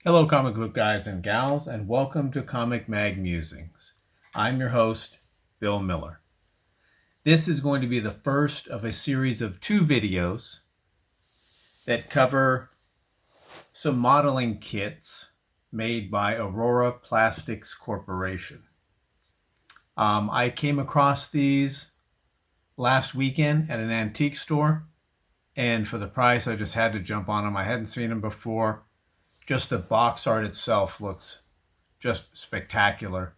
Hello, comic book guys and gals, and welcome to Comic Mag Musings. I'm your host, Bill Miller. This is going to be the first of a series of 2 videos that cover some modeling kits made by Aurora Plastics Corporation. I came across these last weekend at an antique store, and for the price, I just had to jump on them. I hadn't seen them before. Just the box art itself looks just spectacular.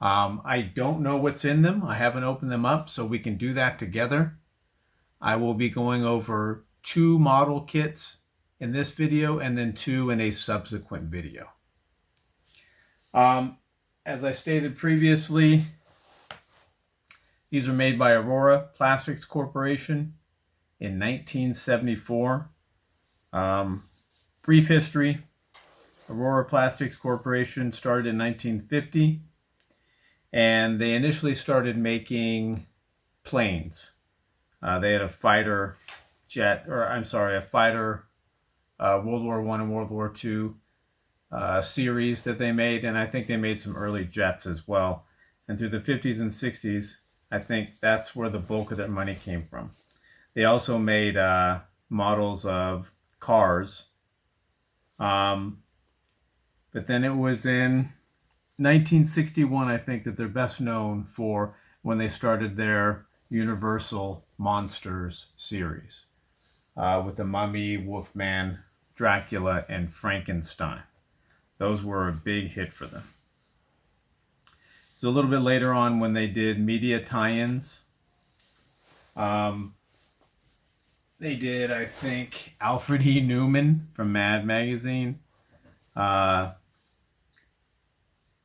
I don't know what's in them. I haven't opened them up, so we can do that together. I will be going over 2 model kits in this video and then 2 in a subsequent video. As I stated previously, these are made by Aurora Plastics Corporation in 1974. Brief history. Aurora Plastics Corporation started in 1950, and they initially started making planes. They had a fighter jet, a fighter World War I and World War II series that they made, and I think they made some early jets as well. And through the 50s and 60s, I think that's where the bulk of their money came from. They also made models of cars. But then it was in 1961, I think, that they're best known for when they started their Universal Monsters series with the Mummy, Wolfman, Dracula, and Frankenstein. Those were a big hit for them. So a little bit later on, when they did media tie-ins, they did, I think, Alfred E. Newman from Mad Magazine,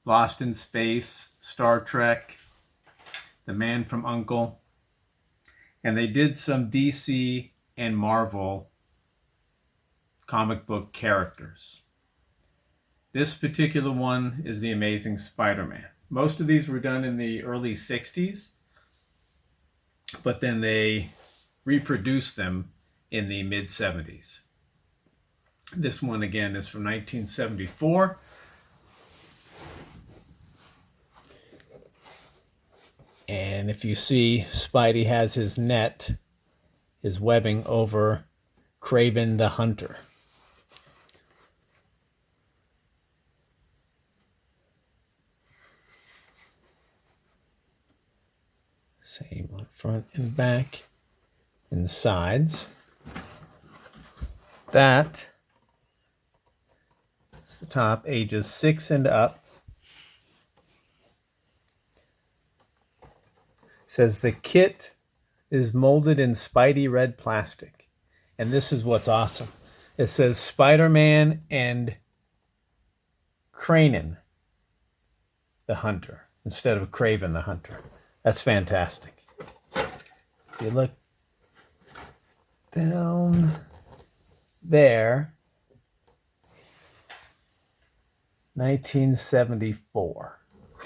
Lost in Space, Star Trek, The Man from U.N.C.L.E., and they did some DC and Marvel comic book characters. This particular one is the Amazing Spider-Man. Most of these were done in the early 60s, but then they reproduced them in the mid-70s. This one, again, is from 1974. And if you see, Spidey has his net, his webbing over Kraven the Hunter. Same on front and back and sides. That's the top, ages 6 and up. Says the kit is molded in Spidey red plastic. And this is what's awesome. It says Spider-Man and Kraven the Hunter instead of Kraven the Hunter. That's fantastic. If you look down there, 1974.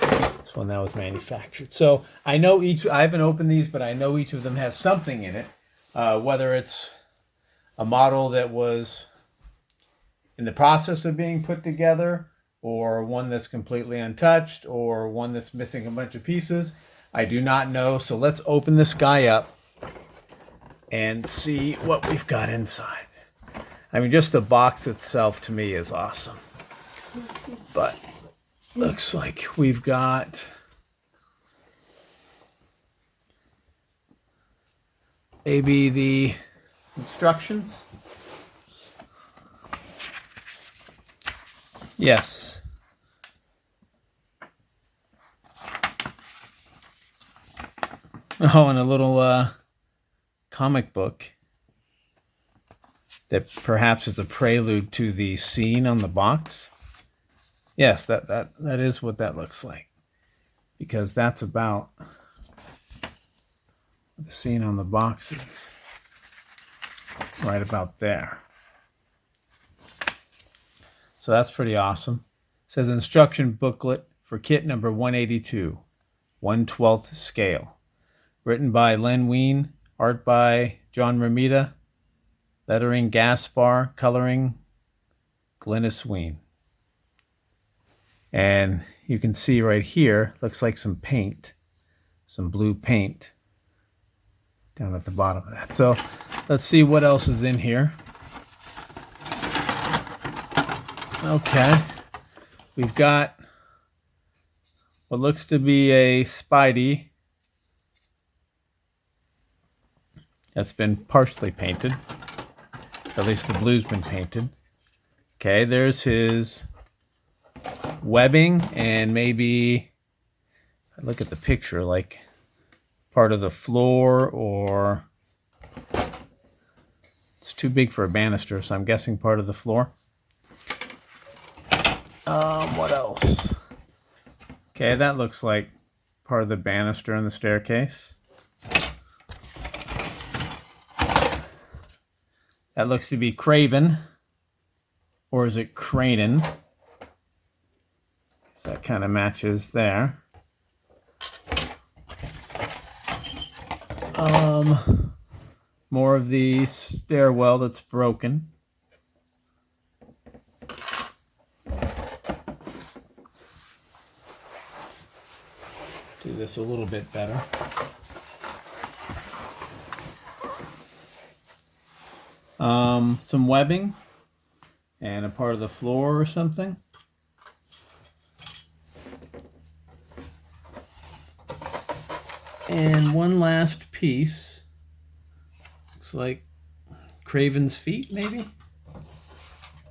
That's when that was manufactured. So I know I haven't opened these, but I know each of them has something in it. Whether it's a model that was in the process of being put together, or one that's completely untouched, or one that's missing a bunch of pieces, I do not know. So let's open this guy up and see what we've got inside. I mean, just the box itself to me is awesome. But looks like we've got maybe the instructions. Yes. Oh, and a little comic book that perhaps is a prelude to the scene on the box. Yes, that is what that looks like, because that's about the scene on the box is right about there. So that's pretty awesome. It says instruction booklet for kit number 182, 1/12 scale. Written by Len Wein, art by John Romita, lettering Gaspar, coloring Glynis Wein. And you can see right here, looks like some paint, some blue paint down at the bottom of that. So let's see what else is in here. Okay, we've got what looks to be a Spidey that's been partially painted. At least the blue's been painted. Okay, there's his webbing and maybe, look at the picture, like part of the floor, or it's too big for a banister, so I'm guessing part of the floor. What else? Okay, that looks like part of the banister in the staircase. That looks to be Craven, or is it Cranen? So that kind of matches there. More of the stairwell that's broken. Do this a little bit better. Some webbing and a part of the floor or something. And one last piece. Looks like Craven's feet, maybe?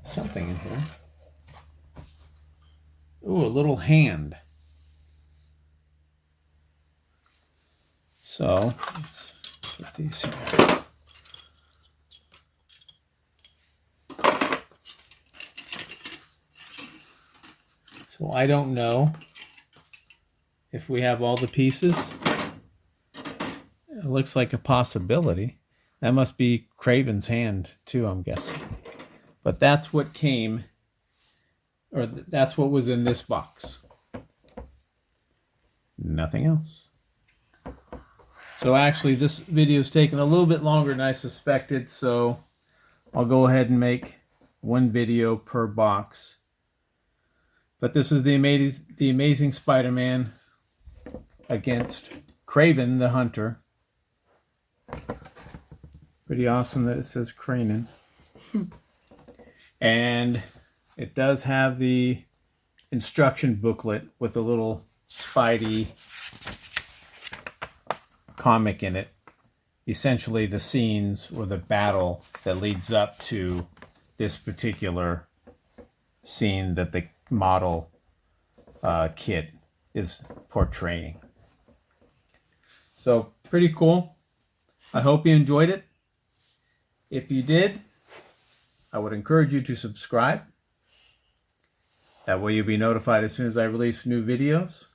Something in here. Ooh, a little hand. So, let's put these here. So I don't know if we have all the pieces. It looks like a possibility. That must be Craven's hand too, I'm guessing. But that's what came, or that's what was in this box. Nothing else. So actually this video is taking a little bit longer than I suspected, so I'll go ahead and make one video per box. But this is the amazing Spider-Man against Craven the Hunter. Pretty awesome that it says Cranen. And it does have the instruction booklet with a little Spidey comic in it. Essentially the scenes or the battle that leads up to this particular scene that the model kit is portraying. So pretty cool. I hope you enjoyed it. If you did, I would encourage you to subscribe. That way you'll be notified as soon as I release new videos.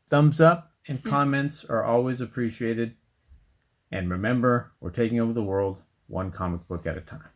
Thumbs up and comments are always appreciated. And remember, we're taking over the world one comic book at a time.